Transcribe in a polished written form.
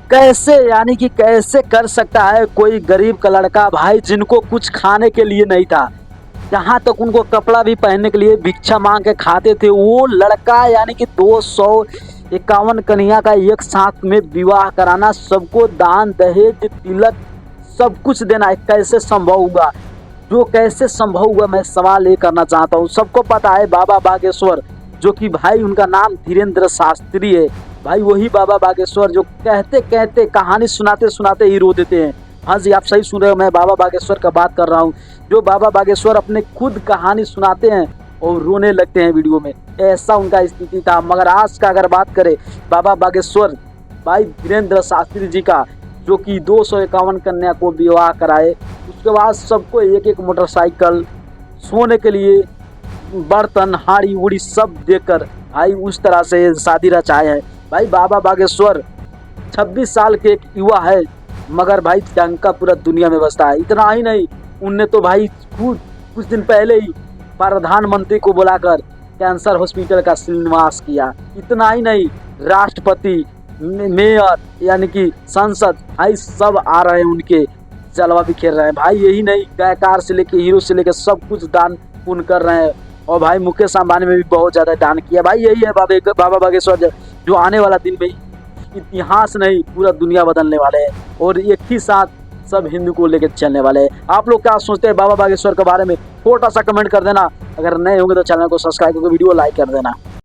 कैसे यानी कि कैसे कर सकता है कोई गरीब का लड़का भाई, जिनको कुछ खाने के लिए नहीं था, यहाँ तक उनको कपड़ा भी पहनने के लिए भिक्षा मांग के खाते थे, वो लड़का यानी कि 251 कन्या का एक साथ में विवाह कराना, सबको दान दहेज तिलक सब कुछ देना, कैसे संभव हुआ? जो कैसे संभव हुआ, मैं सवाल ये करना चाहता हूँ। सबको पता है बाबा बागेश्वर, जो कि भाई उनका नाम धीरेन्द्र शास्त्री है भाई, वही बाबा बागेश्वर जो कहते कहते कहानी सुनाते सुनाते ही रो देते हैं। हाँ जी, आप सही सुन रहे हो, मैं बाबा बागेश्वर का बात कर रहा हूँ। जो बाबा बागेश्वर अपने खुद कहानी सुनाते हैं और रोने लगते हैं वीडियो में, ऐसा उनका स्थिति था। मगर आज का अगर बात करें बाबा बागेश्वर भाई धीरेन्द्र शास्त्री जी का, जो कि 251 कन्या को विवाह कराए, उसके बाद सबको एक एक मोटरसाइकिल, सोने के लिए बर्तन हाड़ी उड़ी सब देकर भाई उस तरह से शादी रचाए हैं। भाई बाबा बागेश्वर 26 साल के एक युवा है, मगर भाई डंका पूरा दुनिया में बसता है। इतना ही नहीं, उनने तो भाई खुद कुछ दिन पहले ही प्रधानमंत्री को बुलाकर कैंसर हॉस्पिटल का शिलान्यास किया। इतना ही नहीं, राष्ट्रपति, मेयर यानी कि संसद, भाई सब आ रहे हैं, उनके जलवा भी खेल रहे हैं। भाई यही नहीं, गायकार से लेके हीरो से लेके सब कुछ दान पुण्य कर रहे हैं। और भाई मुकेश अंबानी में भी बहुत ज़्यादा दान किया। भाई यही है बाबा बागेश्वर, जो आने वाला दिन में इतिहास नहीं पूरा दुनिया बदलने वाले हैं, और एक ही साथ सब हिंदू को लेकर चलने वाले हैं। आप लोग क्या सोचते हैं बाबा बागेश्वर के बारे में? छोटा सा कमेंट कर देना। अगर नए होंगे तो चैनल को सब्सक्राइब करके वीडियो लाइक कर देना।